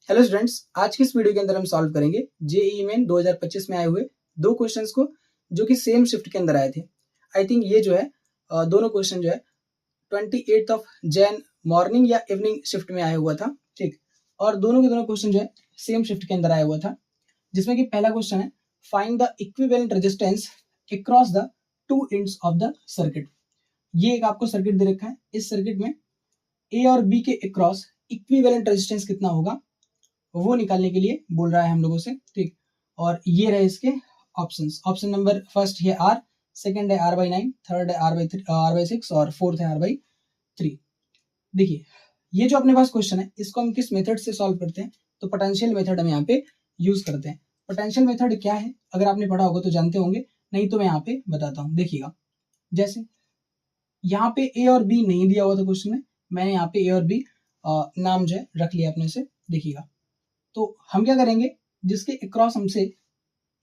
Hello students, आज की इस वीडियो के अंदर हम सॉल्व करेंगे जेईई मेन 2025 में आए हुए दो क्वेश्चंस को जो कि सेम शिफ्ट के अंदर आए थे। आई थिंक ये जो है दोनों क्वेश्चन जो है 28 ऑफ जैन मॉर्निंग या इवनिंग शिफ्ट में आया हुआ था, ठीक। और दोनों के दोनों क्वेश्चन जो है सेम शिफ्ट के अंदर आया हुआ था, जिसमें कि पहला क्वेश्चन है find the equivalent resistance across the two ends of the circuit. ये एक आपको सर्किट दे रखा है, इस सर्किट में ए और बी के अक्रॉस इक्विवेलेंट रेजिस्टेंस कितना होगा वो निकालने के लिए बोल रहा है हम लोगों से, ठीक। और ये रहे इसके ऑप्शंस। ऑप्शन नंबर फर्स्ट है आर, सेकंड है आर बाई 9, थर्ड है आर बाई 6 और फोर्थ है आर बाई 3। देखिए ये जो अपने पास क्वेश्चन है इसको हम किस मेथड से सॉल्व करते हैं, तो पोटेंशियल मेथड हम यहाँ पे यूज करते हैं। पोटेंशियल मेथड क्या है अगर आपने पढ़ा होगा तो जानते होंगे, नहीं तो मैं यहाँ पे बताता हूँ। देखिएगा, जैसे यहाँ पे ए और बी नहीं दिया हुआ था क्वेश्चन में, मैंने यहाँ पे ए और बी नाम जो है रख लिया अपने से। देखिएगा, तो हम क्या करेंगे, जिसके अक्रॉस हमसे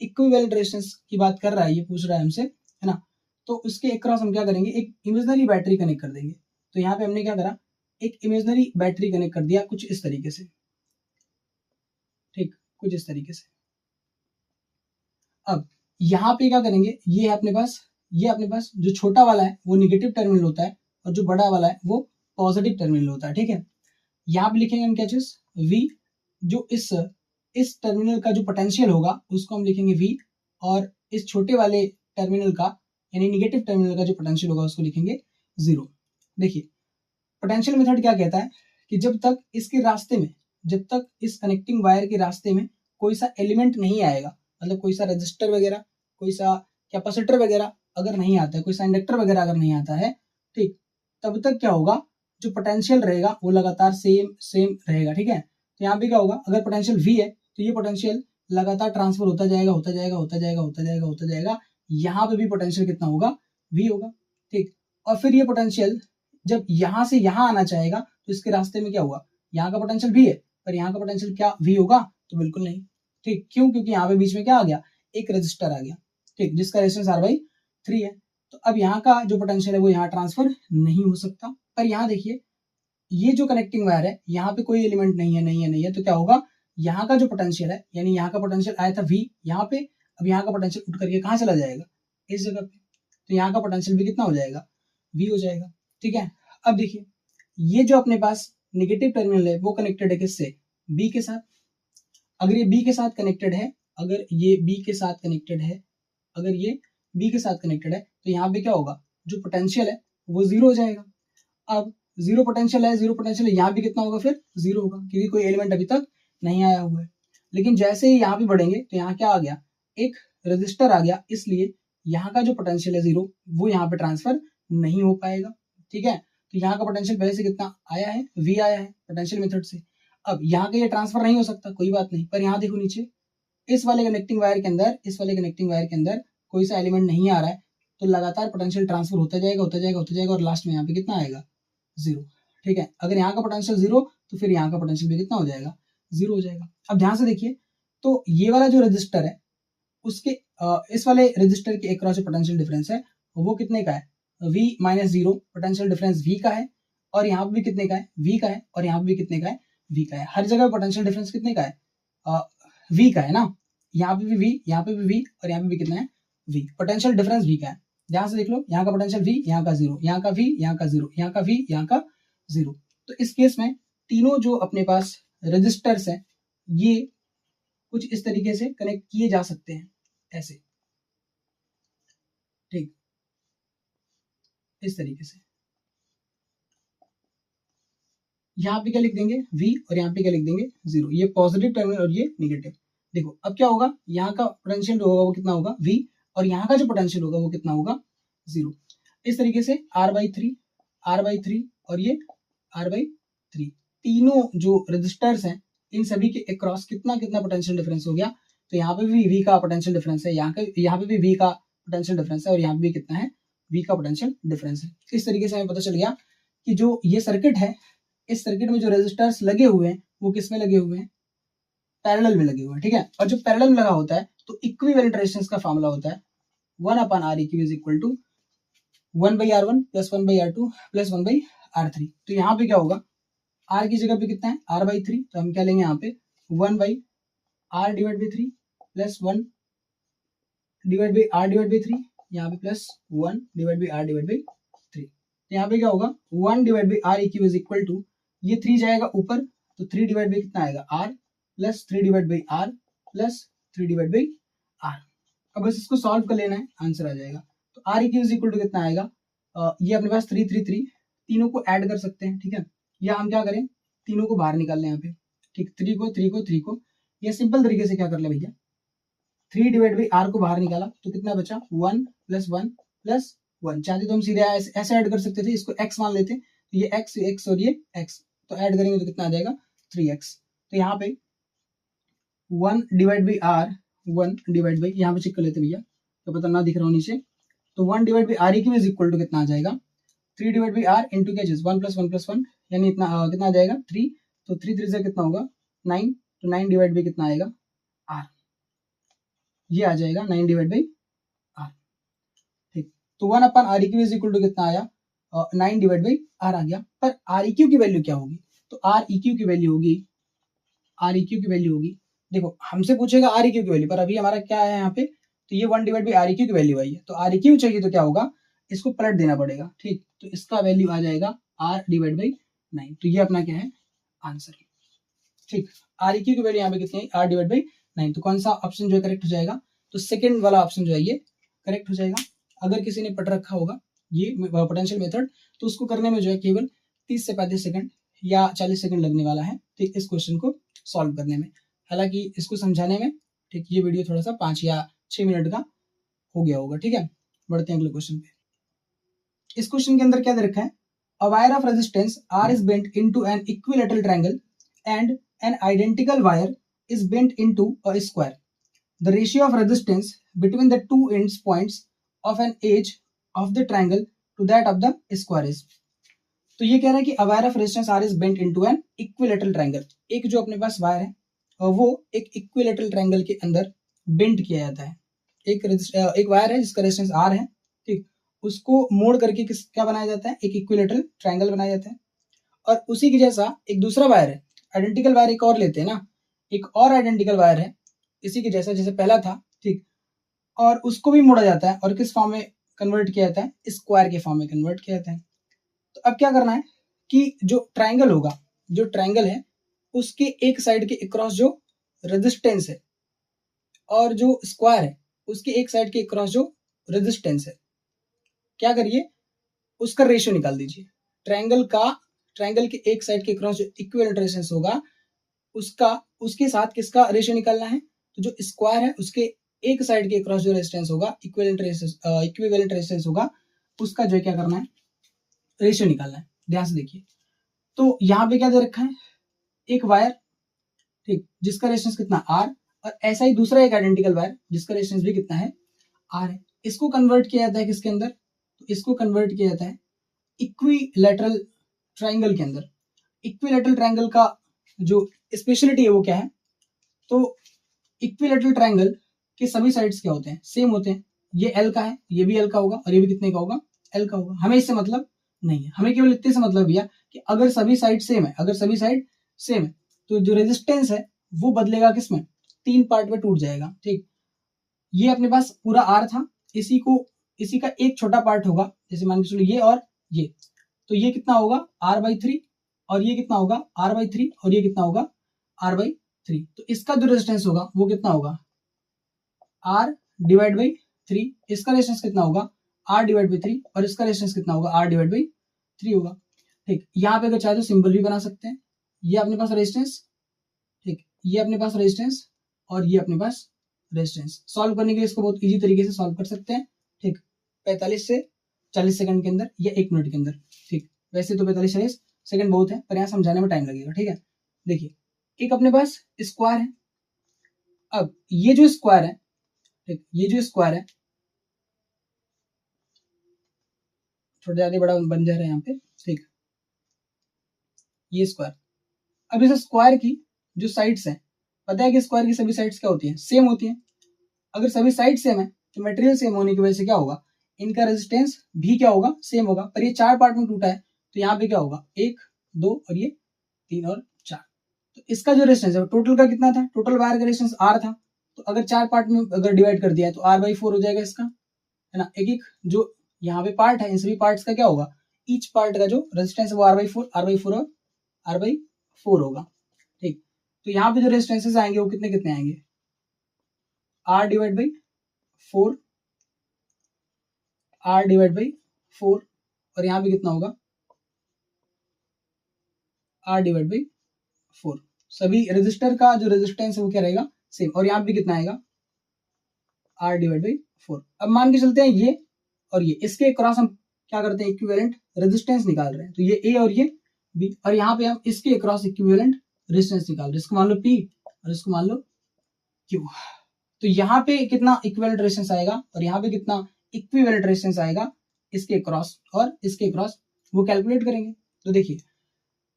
इक्विवेलेंट रेजिस्टेंस की बात कर रहा है, ये पूछ रहा है हमसे, है ना। तो उसके अक्रॉस हम क्या करेंगे, एक इमेजिनरी बैटरी कनेक्ट कर देंगे। तो यहाँ पे हमने क्या करा, एक इमेजिनरी बैटरी कनेक्ट कर दिया कुछ इस तरीके से, ठीक, कुछ इस तरीके से। अब यहाँ पे क्या करेंगे, ये है अपने पास, ये अपने पास जो छोटा वाला है वो निगेटिव टर्मिनल होता है और जो बड़ा वाला है वो पॉजिटिव टर्मिनल होता है, ठीक है। यहाँ पे लिखेंगे हम क्या चीज, V, जो इस टर्मिनल का जो पोटेंशियल होगा उसको हम लिखेंगे V, और इस छोटे वाले टर्मिनल का यानी निगेटिव टर्मिनल का जो पोटेंशियल होगा उसको लिखेंगे 0। देखिए पोटेंशियल मेथड क्या कहता है कि जब तक इसके रास्ते में, जब तक इस कनेक्टिंग वायर के रास्ते में कोई सा एलिमेंट नहीं आएगा, मतलब कोई सा रजिस्टर वगैरह, कोई सा कैपेसिटर वगैरह अगर नहीं आता है, कोई सा इंडक्टर वगैरह अगर नहीं आता है, ठीक, तब तक क्या होगा, जो पोटेंशियल रहेगा वो लगातार सेम रहेगा, ठीक है। तो यहाँ पे क्या होगा, अगर पोटेंशियल V है तो ये पोटेंशियल लगातार ट्रांसफर होता जाएगा होता जाएगा होता जाएगा होता जाएगा होता जाएगा। यहाँ पे भी पोटेंशियल कितना होगा, V होगा, ठीक। और फिर ये पोटेंशियल जब यहाँ से यहाँ आना चाहेगा तो इसके रास्ते में क्या हुआ, यहाँ का पोटेंशियल V है पर यहाँ का पोटेंशियल क्या V होगा, तो बिल्कुल नहीं, ठीक। क्यों, क्योंकि यहाँ पे बीच में क्या आ गया, एक रजिस्टर आ गया, ठीक, जिसका रेजिस्टेंस R/3 है। तो अब यहाँ का जो पोटेंशियल है वो यहाँ ट्रांसफर नहीं हो सकता। पर यहाँ देखिए, ये जो कनेक्टिंग वायर है यहाँ पे कोई एलिमेंट नहीं है, तो क्या होगा, यहाँ का जो पोटेंशियल है, यानी यहाँ का पोटेंशियल आया था V यहाँ पे, अब यहाँ का पोटेंशियल उठ करके कहाँ चला जाएगा, इस जगह पे। तो यहाँ का पोटेंशियल भी कितना हो जाएगा, V हो जाएगा, ठीक है। अब देखिए ये जो अपने पास नेगेटिव टर्मिनल है वो कनेक्टेड है किससे, B के साथ। अगर ये B के साथ कनेक्टेड है, अगर ये B के साथ कनेक्टेड है, अगर ये B के साथ कनेक्टेड है, तो यहाँ पे क्या होगा, जो पोटेंशियल है वो 0 हो जाएगा। अब 0 पोटेंशियल है, 0 पोटेंशियल है, यहाँ भी कितना होगा, फिर 0 होगा, क्योंकि कोई एलिमेंट अभी तक नहीं आया हुआ है। लेकिन जैसे ही यहाँ पे बढ़ेंगे तो यहाँ क्या आ गया, एक रजिस्टर आ गया, इसलिए यहाँ का जो पोटेंशियल है 0 वो यहाँ पे ट्रांसफर नहीं हो पाएगा, ठीक है। तो यहाँ का पोटेंशियल पहले से कितना आया है, V आया है पोटेंशियल मेथड से। अब यहाँ का ये ट्रांसफर नहीं हो सकता, कोई बात नहीं, पर यहाँ देखो नीचे इस वाले कनेक्टिंग वायर के अंदर, इस वाले कनेक्टिंग वायर के अंदर कोई सा एलिमेंट नहीं आ रहा है, तो लगातार पोटेंशियल ट्रांसफर होता जाएगा होता जाएगा होता जाएगा और लास्ट में यहाँ पे कितना आएगा, 0, ठीक है। अगर यहाँ का पोटेंशियल 0 तो फिर यहाँ का पोटेंशियल भी कितना हो जाएगा, 0 हो जाएगा। अब ध्यान से देखिए, तो ये वाला जो रजिस्टर है उसके इस वाले रजिस्टर के अक्रॉस जो पोटेंशियल डिफरेंस है वो कितने का है, V - 0 पोटेंशियल डिफरेंस V का है, और यहाँ पे भी कितने का है, V का है, और यहाँ पे भी कितने का है, V का है। हर जगह पोटेंशियल डिफरेंस कितने का है, V का है ना। यहाँ पे भी V, यहाँ पे भी V, और यहाँ पे भी कितना है, V। पोटेंशियल डिफरेंस V का है। ध्यान से देख लो, यहाँ का पोटेंशियल V, यहाँ का 0, यहाँ का V, यहाँ का 0, यहाँ का V, यहाँ का 0। तो इस केस में तीनों जो अपने पास रजिस्टर्स हैं ये कुछ इस तरीके से कनेक्ट किए जा सकते हैं, ऐसे, ठीक, इस तरीके से। यहाँ पे क्या लिख देंगे, V, और यहाँ पे क्या लिख देंगे, 0। ये पॉजिटिव टर्मिनल और ये निगेटिव। देखो अब क्या होगा, यहाँ का पोटेंशियल होगा वो कितना होगा, V, और यहाँ का जो पोटेंशियल होगा वो कितना होगा, 0। इस तरीके से R/3 और ये R/3 तीनों जो रजिस्टर्स हैं इन सभी के अक्रॉस कितना कितना पोटेंशियल डिफरेंस हो गया। तो यहाँ पे भी V का पोटेंशियल डिफरेंस है, यहाँ पे भी V का पोटेंशियल डिफरेंस है, और यहाँ पे भी कितना है, V का पोटेंशियल डिफरेंस है। इस तरीके से हमें पता चल गया कि जो ये सर्किट है, इस सर्किट में जो रेजिस्टर्स लगे हुए हैं वो किस में लगे हुए हैं, पैरेलल में लगे हुए हैं, ठीक है। और जो पैरेलल में लगा होता है तो इक्विवेलेंट रेजिस्टेंस का फॉर्मूला होता है 1/Req = 1/R1 + 1/R2 + 1/R3। तो यहाँ पे क्या होगा, R की जगह पे कितना है, R/3, तो हम क्या लेंगे यहाँ पे 1 by R divide by 3 plus 1 divide by R divide by 3, यहाँ पे plus 1 divide by R divide by 3। यहाँ पे क्या होगा 1 divide by R eq is equal to, ये 3 जाएगा ऊपर तो 3 डिवाइड बाई कितना आएगा r plus 3 divide by r plus 3 divide by r. अब बस इसको सॉल्व कर लेना है, आंसर आ जाएगा। तो are eq is equal to कितना आएगा, ये अपने पास 3 3 3, तीनों को ऐड कर सकते हैं, ठीक है। या हम क्या करें, तीनों को बाहर निकाल लें यहाँ पे, ठीक, 3 को 3 को 3 को, ये सिंपल तरीके से क्या कर ले भैया, 3 डिवाइड बाई आर को बाहर निकाला तो कितना बचा 1 प्लस 1 प्लस 1। चाहते तो हम सीधे ऐसे ऐड कर सकते थे, इसको x मान लेते, तो ये x और ये x, तो ऐड करेंगे तो कितना आ जाएगा 3x। तो यहाँ पे 1 divide by r, 1 divide by, यहाँ पे चेक कर लेते भैया तो पता ना दिख रहा हो नीचे, तो 1 divide by r equal is equal to कितना आ जाएगा 3 डिवाइड बाई आर इंटू क्या चीज 1 प्लस 1, यानी इतना कितना आ जाएगा 3, तो 3 3 से कितना होगा 9, तो 9 डिवाइड बाई कितना आएगा आर, ये आ जाएगा 9 डिवाइड बाई आर, ठीक। तो 1 अपन are eq is equal to कितना आया 9 डिवाइड बाई आर आ गया। पर आर इक्यू की वैल्यू क्या होगी, तो आर इक्यू की वैल्यू होगी, आर इक्यू की वैल्यू होगी, देखो हमसे पूछेगा आर इक्यू की वैल्यू, पर अभी हमारा क्या है यहाँ पे, तो ये 1 डिवाइड बाई आर इक्यू की वैल्यू आई है, तो आर इक्यू चाहिए तो क्या होगा, इसको पलट देना पड़ेगा, ठीक। तो इसका वैल्यू आ जाएगा आर डिवाइड बाई 9, तो ये अपना क्या है आंसर, ठीक। आर इक्यू की वैल्यू यहाँ पे कितनी है आर डिवाइड बाई 9, तो कौन सा ऑप्शन जो है करेक्ट हो जाएगा, तो सेकंड वाला ऑप्शन जो है ये करेक्ट हो जाएगा। अगर किसी ने पढ़ रखा होगा ये पोटेंशियल मेथड, तो उसको करने में जो है केवल 30 से 35 सेकंड या 40 सेकंड लगने वाला है, ठीक, इस क्वेश्चन को सॉल्व करने में। हालांकि इसको समझाने में, ठीक, ये वीडियो थोड़ा सा 5 या 6 मिनट का हो गया होगा, ठीक है। बढ़ते हैं अगले क्वेश्चन पे। इस क्वेश्चन के अंदर क्या दे रखा है, a wire of resistance R is bent into an equilateral triangle and an identical wire is bent into a square. The ratio of resistance between the two ends points of an edge of the triangle to that of the square is। तो ये कह रहा है कि a wire of resistance R is bent into an equilateral triangle। एक जो अपने पास wire है वो एक इक्विलेटरल ट्रायंगल के अंदर बेंट किया जाता है। एक वायर है जिसका रेजिस्टेंस R है, ठीक, उसको मोड़ करके क्या बनाया जाता है, एक इक्विलेटरल ट्रायंगल बनाया जाता है। और उसी के जैसा एक दूसरा वायर है, आइडेंटिकल वायर एक और लेते हैं ना, एक और आइडेंटिकल वायर है इसी के जैसा जैसे पहला था, ठीक, और उसको भी मोड़ा जाता है और किस फॉर्म में कन्वर्ट किया जाता है, स्क्वायर के फॉर्म में कन्वर्ट किया जाता है। तो अब क्या करना है कि जो ट्रायंगल होगा, जो ट्रायंगल है उसके एक साइड के अक्रॉस जो रेजिस्टेंस है और जो स्क्वायर है उसके एक साइड के अक्रॉस जो रेजिस्टेंस है, क्या करिए उसका रेशियो निकाल दीजिए। ट्रायंगल के एक साइड के अक्रॉस जो इक्विवेलेंट रेजिस्टेंस होगा उसके साथ किसका रेशियो निकालना है, तो जो स्क्वायर है उसके एक साइड के अक्रॉस जो रेजिस्टेंस होगा इक्विवेलेंट रेजिस्टेंस होगा उसका जो क्या करना है रेशियो निकालना है। ध्यान से देखिए, तो यहाँ पे क्या दे रखा है, एक वायर, ठीक, जिसका रेजिस्टेंस कितना R, और ऐसा ही दूसरा एक आइडेंटिकल वायर जिसका रेजिस्टेंस भी कितना है R है। इसको कन्वर्ट किया जाता है किसके अंदर, तो इसको कन्वर्ट किया जाता है इक्विलैटरल ट्रायंगल के अंदर। इक्विलैटरल ट्रायंगल का जो स्पेशलिटी है वो क्या है, तो इक्विलैटरल ट्रायंगल के सभी साइड्स क्या होते हैं, सेम होते हैं। ये L का है, ये भी L का होगा और ये भी कितने का होगा, L का होगा। हमें इससे मतलब नहीं है, हमें केवल इतने से मतलब भैया कि अगर सभी साइड सेम है, अगर सभी साइड सेम है तो जो रेजिस्टेंस है वो बदलेगा किसमें, 3 पार्ट में टूट जाएगा, ठीक। ये अपने पास पूरा R था, इसी का एक छोटा पार्ट होगा, जैसे मान के चलो ये और ये, तो ये कितना होगा R/3 और ये कितना होगा R/3 और ये कितना होगा R/3। तो इसका जो रेजिस्टेंस होगा वो कितना होगा R/3, इसका रेजिस्टेंस कितना होगा R/3 और इसका रेजिस्टेंस कितना होगा R/3 होगा, ठीक। यहाँ पे अगर चाहे तो सिंबल भी बना सकते हैं, ये अपने पास रेजिस्टेंस, ठीक, ये अपने पास रेजिस्टेंस और ये अपने पास रेजिस्टेंस। सॉल्व करने के लिए इसको बहुत इजी तरीके से सॉल्व कर सकते हैं, ठीक, 45 से 40 सेकंड के अंदर या 1 मिनट के अंदर, ठीक। वैसे तो 45-40 सेकंड बहुत है, पर यहाँ समझाने में टाइम लगेगा, ठीक है। देखिए एक अपने पास स्क्वायर है, अब ये जो स्क्वायर है, ठीक, ये जो स्क्वायर है थोड़ा ज्यादा बड़ा बन जा रहा है यहाँ पे, ठीक, ये स्क्वायर। अब इस स्क्वायर की जो साइड्स हैं, पता है कि स्क्वायर की सभी साइड्स क्या होती हैं, सेम होती हैं। अगर सभी साइड सेम है तो मटेरियल सेम होने की वजह से क्या होगा, इनका रेजिस्टेंस भी क्या होगा, सेम होगा। पर ये 4 पार्ट में टूटा है तो यहाँ पे क्या होगा 1 2 और ये 3 और 4, तो इसका जो रेजिस्टेंस है टोटल का कितना था, टोटल वायर का रेजिस्टेंस R था, तो अगर 4 पार्ट में अगर डिवाइड कर दिया है तो R/4 हो जाएगा इसका, है ना। एक एक जो यहाँ पे पार्ट है इन सभी पार्ट्स का क्या होगा, ईच पार्ट का जो रेजिस्टेंस है वो R/4 और R/4 होगा, ठीक। तो यहाँ पे जो रेजिस्टेंसेस आएंगे वो कितने कितने आएंगे, R/4 R/4 और यहाँ पे कितना होगा R/4। सभी रेजिस्टर का जो रेजिस्टेंस है वो क्या रहेगा, सेम, और यहाँ पे कितना आएगा R/4। अब मान के चलते हैं ये और ये, इसके क्रॉस हम क्या करते हैं, इक्विवेलेंट रेजिस्टेंस निकाल रहे हैं, तो ये A और ये B, और यहाँ पे हम इसके क्रॉस इक्विवेलेंट रेजिस्टेंस निकाल रहे हैं, इसको मान लो P और इसको मान लो Q। तो यहाँ पे कितना इक्विवेलेंट रेजिस्टेंस आएगा और यहाँ पे कितना इक्विवेलेंट रेजिस्टेंस आएगा इसके क्रॉस और इसके क्रॉस, वो कैलकुलेट करेंगे। तो देखिए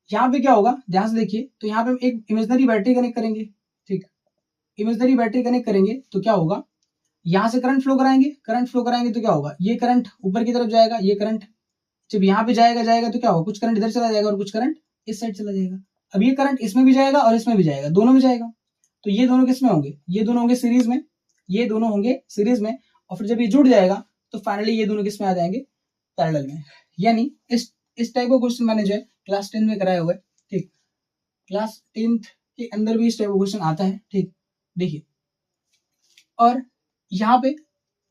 यहाँ पे क्या होगा, ध्यान से देखिए, तो यहाँ पे हम एक इमेजिनरी बैटरी कनेक्ट करेंगे, ठीक। इमेजिनरी बैटरी कनेक्ट करेंगे तो क्या होगा, यहाँ से करंट फ्लो कराएंगे, तो क्या होगा, ये करंट ऊपर की तरफ जाएगा, ये करंट जब यहाँ पे जाएगा तो क्या होगा, कुछ करंट इधर चला जाएगा और कुछ करंट इस साइड चला जाएगा। अब ये करंट इसमें भी जाएगा और इसमें भी जाएगा, दोनों में जाएगा, तो ये दोनों किस में होंगे, ये दोनों होंगे सीरीज में, ये दोनों होंगे सीरीज में, और फिर जब ये जुड़ जाएगा तो फाइनली ये दोनों किस में आ जाएंगे, पैरेलल में। यानी इस टाइप का क्वेश्चन मैंने जो है क्लास 10 में कराया हुआ है, ठीक। क्लास 10th के अंदर भी इस टाइप का क्वेश्चन आता है, ठीक। देखिए, और यहाँ पे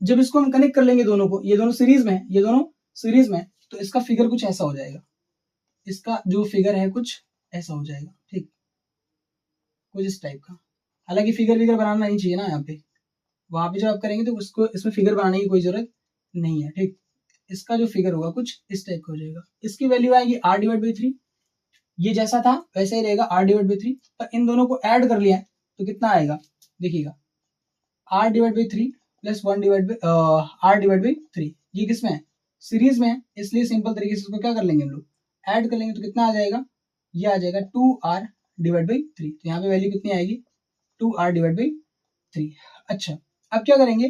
जब इसको हम कनेक्ट कर लेंगे दोनों को, ये दोनों सीरीज में है, ये दोनों सीरीज में, तो इसका फिगर कुछ ऐसा हो जाएगा, इसका जो फिगर है कुछ ऐसा हो जाएगा, ठीक, कुछ इस टाइप का। हालांकि फिगर बनाना नहीं चाहिए ना, यहाँ पे वहां पे जब आप करेंगे तो उसको इसमें फिगर बनाने की कोई जरूरत नहीं है, ठीक। इसका जो फिगर होगा कुछ इस टाइप का हो जाएगा, इसकी वैल्यू आएगी R/3, ये जैसा था वैसे ही रहेगा R/3, पर इन दोनों को ऐड कर लिया है तो कितना आएगा, देखिएगा R/3 प्लस R/3, ये किसमें है, सीरीज में है, इसलिए सिंपल तरीके से इसको क्या कर लेंगे हम लोग, ऐड कर लेंगे, तो कितना आ जाएगा, ये आ जाएगा 2R/3। तो यहाँ पे वैल्यू कितनी आएगी, 2R/3। अच्छा, अब क्या करेंगे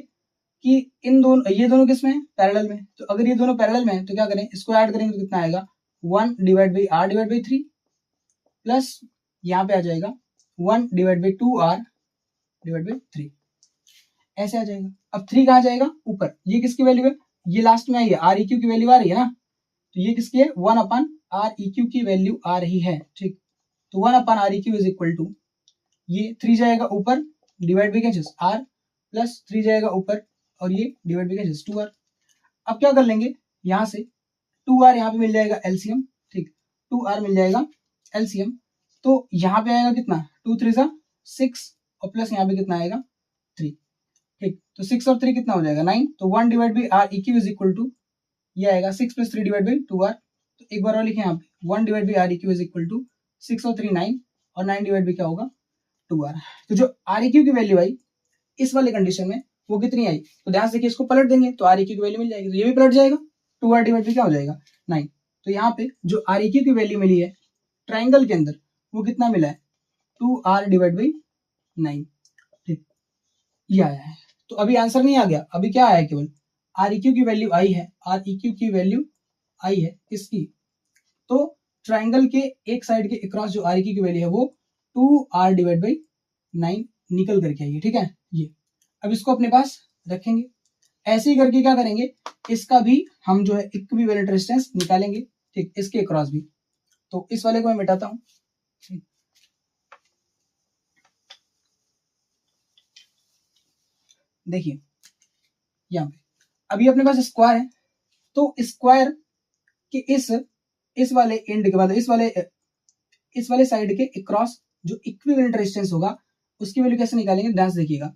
कि इन दोनों, ये दोनों किसमें है, पैरेलल में, तो अगर ये दोनों पैरेलल में है तो क्या करें, इसको ऐड करेंगे तो कितना आएगा, 1/R/3 प्लस यहाँ पे आ जाएगा 1/2R/3, ऐसे आ जाएगा। अब 3 कहाँ जाएगा, ऊपर, ये किसकी वैल्यू है, ये लास्ट में आई है, Req की वैल्यू आ रही है ना, तो ये किसकी है, 1/Req की वैल्यू आ रही है, ठीक। तो 1/Req इज इक्वल टू, ये 3 जाएगा ऊपर, डिवाइड बाई क्या, R, प्लस 3 जाएगा ऊपर और ये डिवाइड बाई क्या, 2R। अब क्या कर लेंगे, यहाँ से 2R यहाँ पे मिल जाएगा एलसीएम, ठीक, 2R मिल जाएगा एलसीएम, तो यहाँ पे आएगा कितना, 2 3 6 और प्लस यहाँ पे कितना आएगा 3, ठीक। तो 6 और 3 कितना हो जाएगा 9, तो 1 divide by Req is equal to, ये आएगा 6 + 3 डिवाइड बाई 2R। तो एक बार और लिखे यहाँ पे, 1 divide by Req is equal to 6 और 3 9, और 9 डिवाइड बाई क्या होगा 2R। तो जो Req की वैल्यू आई इस वाले कंडीशन में वो कितनी आई, तो ध्यान से देखिए, इसको पलट देंगे तो Req की वैल्यू मिल जाएगी, तो ये भी पलट जाएगा, 2R डिवाइड बाई क्या हो जाएगा 9। तो यहाँ पे जो Req की वैल्यू मिली है ट्राइंगल के अंदर वो कितना मिला है, 2R डिवाइड बाई 9, ठीक, ये आया है। तो अभी आंसर नहीं आ गया, अभी क्या आया, केवल Req की वैल्यू आई है, Req की वैल्यू आई है इसकी, तो ट्राइंगल के एक साइड के अक्रॉस जो Req की वैल्यू है वो 2R डिवाइड बाई 9 निकल करके आई है, ठीक है। ये अब इसको अपने पास रखेंगे, ऐसे ही करके क्या करेंगे, इसका भी हम जो है इक्विवेलेंट रेजिस्टेंस निकालेंगे, ठीक, इसके अक्रॉस भी। तो इस वाले को मैं मिटाता हूं, देखिए यहाँ पे अभी अपने पास स्क्वायर है, तो स्क्वायर के इस वाले एंड के बाद इस वाले साइड के अक्रॉस जो इक्विवेलेंट रेजिस्टेंस होगा उसकी वैल्यू कैसे निकालेंगे, ध्यान से देखिएगा,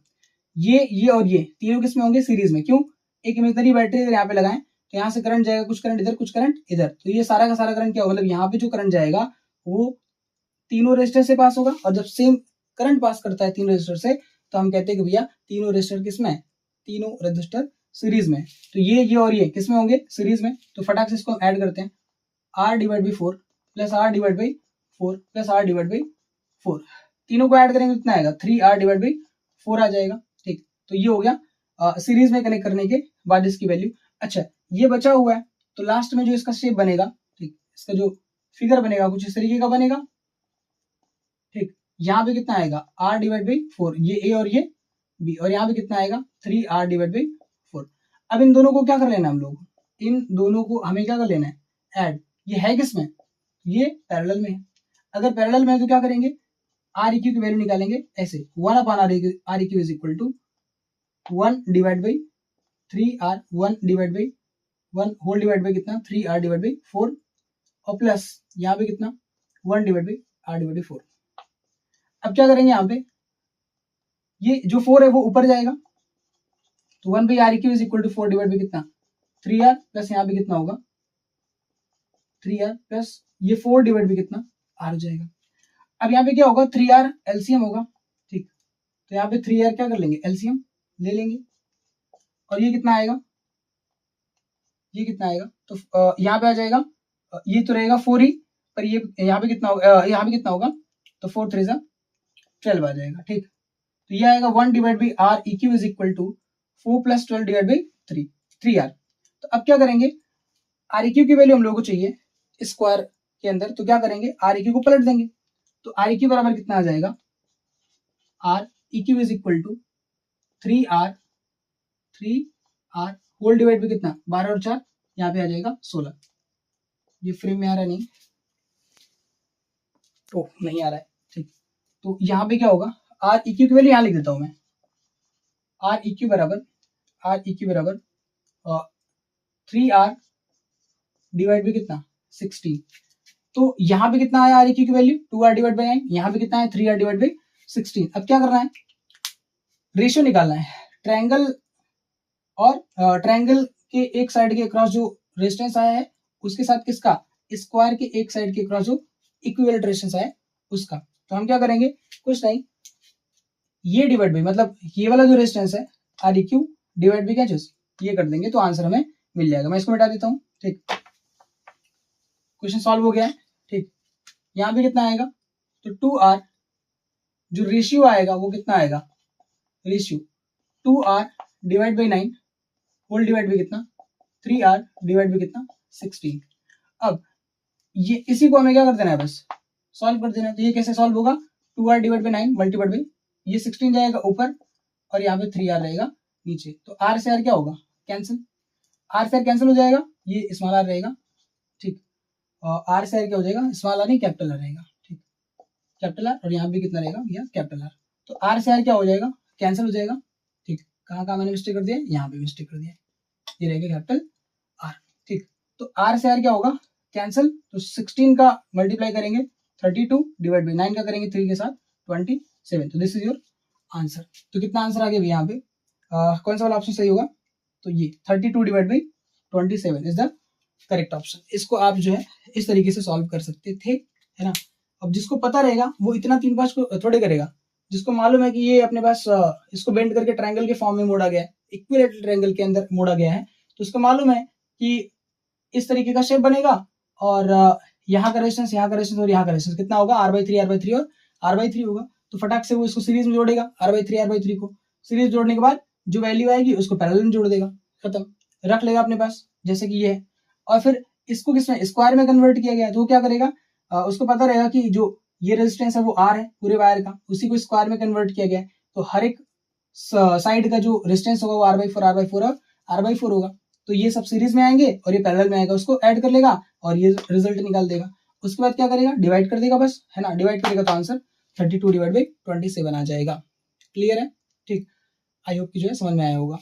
ये और ये तीनों किसमें होंगे, सीरीज में। क्यों, एक इमेजिनरी बैटरी अगर यहाँ पे लगाएं तो यहाँ से करंट जाएगा, कुछ करंट इधर कुछ करंट इधर, तो ये सारा का सारा करंट क्या होगा, मतलब यहाँ पे जो करंट जाएगा वो तीनों रेजिस्टर से पास होगा, और जब सेम करंट पास करता है तीनों रेजिस्टर से तो हम कहते हैं कि भैया तीनों रेजिस्टर किसमें है, तीनों रेजिस्टर सीरीज में। तो ये और ये किसमें होंगे, सीरीज में। तो फटाक से इसको हम ऐड करते हैं, R divide by 4 plus R divide by 4 plus R divide by 4, तीनों को ऐड करेंगे कितना आएगा, 3R डिवाइड बाई 4 आ जाएगा, ठीक। तो ये हो गया सीरीज में कनेक्ट करने के बाद इसकी वैल्यू। अच्छा, ये बचा हुआ है, तो लास्ट में जो इसका शेप बनेगा, ठीक, इसका जो फिगर बनेगा कुछ इस तरीके का बनेगा, ठीक, यहाँ पे कितना आएगा r डिवाइड बाई 4, ये a और ये b, और यहाँ पे कितना आएगा 3r डिवाइड बाई 4। अब इन दोनों को क्या कर लेना है हम लोग, इन दोनों को हमें क्या कर लेना है, ऐड। ये है किसमें, ये पैरेलल में है। अगर पैरेलल में है तो क्या करेंगे, आर इक्यू की वैल्यू निकालेंगे ऐसे, 1 upon R eq is equal to 1 divide by 3r, 1 divide by 1 whole divide by कितना 3r डिवाइड बाई 4, और प्लस यहाँ पे कितना 1 divide by r divide by 4। अब क्या करेंगे, यहाँ पे ये जो 4 है वो ऊपर जाएगा, तो 1 by R eq is equal to 4 divide by कितना 3r, प्लस यहाँ पे कितना होगा 3r, प्लस ये 4 डिवाइड बाई कितना r हो जाएगा। अब यहाँ पे क्या होगा 3r एलसीएम होगा, ठीक, तो यहाँ पे 3r क्या कर लेंगे, एलसीएम ले लेंगे, और ये कितना आएगा, ये कितना आएगा, तो यहाँ पे आ जाएगा, ये तो रहेगा 4 ही, पर ये यहाँ पे कितना होगा, यहाँ पे कितना होगा, तो 4 3 12 आ जाएगा। ठीक, तो ये आएगा 1 divide by R eq is equal to 4 plus 12 divide by 3r। तो अब क्या करेंगे, आर इक्यू की वैल्यू हम लोगों को चाहिए स्क्वायर के अंदर, तो क्या करेंगे आर इक्यू को पलट देंगे, तो आर इक्यू बराबर कितना आ जाएगा, R eq is equal to 3r whole divide by कितना 12 और 4, यहाँ पे आ जाएगा 16। ये फ्रेम में आ रहा है नहीं, तो नहीं आ रहा है, ठीक, तो यहाँ पे क्या होगा, आर इक्यू की वैल्यू यहाँ लिख देता हूं मैं, आर इक्यू बराबर 3r डिवाइड बाई कितना 16। तो यहाँ पे कितना आया आर इक्यू की वैल्यू 2r डिवाइड बाई 9, यहाँ पे कितना है 3r डिवाइड बाई 16। अब क्या करना है, रेशियो निकालना है, ट्रायंगल और ट्रायंगल के एक साइड के अक्रॉस जो रेजिस्टेंस आया है उसके साथ किसका, स्क्वायर के एक साइड के अक्रॉस जो इक्विवेलेंट रेजिस्टेंस आया है उसका। तो हम क्या करेंगे, कुछ नहीं, ये डिवाइड बाई मतलब ये वाला जो रेजिस्टेंस है आर इक्यू डिवाइड बाई क्या चीज, ये कर देंगे तो आंसर हमें मिल जाएगा। मैं इसको मिटा देता हूँ, ठीक, क्वेश्चन सॉल्व हो गया है। ठीक, यहाँ पे कितना आएगा, तो 2r जो रेशियो आएगा वो कितना आएगा, ratio 2r divide by 9 whole divide by कितना 3r डिवाइड बाई कितना 16। अब ये इसी को हमें क्या कर देना है, बस सॉल्व कर देना है। तो ये कैसे सॉल्व होगा, 2r divide by 9 multiplied by ये 16 जाएगा ऊपर और यहाँ पे 3r रहेगा नीचे, तो r से r क्या होगा, कैंसिल, r से r कैंसिल हो जाएगा, ये स्मॉल r रहेगा, ठीक, और r से r क्या हो जाएगा, स्मॉल r नहीं कैपिटल r रहेगा, ठीक, कैपिटल r, और यहाँ पे कितना रहेगा भैया कैपिटल r, तो r से r क्या हो जाएगा, कैंसिल हो जाएगा। ठीक, कहाँ कहाँ मैंने मिस्टेक कर दिया, यहाँ पे मिस्टेक कर दिया, ये रहेगा कैपिटल r। ठीक, तो r से r क्या होगा, कैंसिल, तो 16 का मल्टीप्लाई करेंगे 32 डिवाइड बाई 9 का करेंगे 3 के साथ 27, तो दिस इज योर आंसर। तो कितना आंसर आ गया यहाँ पे, कौन सा वाला ऑप्शन सही होगा, तो ये 32 divide by 27 is the correct option. इसको आप जो है इस तरीके से सॉल्व कर सकते थे, है ना। अब जिसको पता रहेगा वो इतना 3-5 को थोड़े करेगा, जिसको मालूम है कि ये अपने पास इसको बेंड करके ट्रायंगल के फॉर्म में मोड़ा गया है, इक्विलेटरल ट्रायंगल के अंदर मोड़ा गया है, तो उसको मालूम है कि इस तरीके का शेप बनेगा, और यहाँ का रेजिस्टेंस, यहाँ का रेजिस्टेंस और यहाँ का रेजिस्टेंस कितना होगा, r/3 और r/3 होगा, तो फटाक से वो इसको सीरीज में जोड़ेगा, r/3 को सीरीज जोड़ने के बाद जो वैल्यू आएगी उसको पैरेलल में जोड़ देगा, खत्म, रख लेगा अपने पास जैसे कि ये है। और फिर इसको किसमें, स्क्वायर में कन्वर्ट किया गया है, तो वो क्या करेगा, उसको पता रहेगा कि जो ये रेजिस्टेंस है वो r है पूरे वायर का, उसी को स्क्वायर में कन्वर्ट किया गया है, तो हर एक साइड का जो रेजिस्टेंस होगा वो r/4 और r/4 होगा, तो ये सब सीरीज में आएंगे और ये पैरेलल में आएगा, उसको ऐड कर लेगा और ये रिजल्ट निकाल देगा। उसके बाद क्या करेगा, डिवाइड कर देगा बस, है ना, डिवाइड करेगा तो आंसर 32 डिवाइड बाई 27 आ जाएगा। क्लियर है, ठीक, आई होप कि जो है समझ में आया होगा।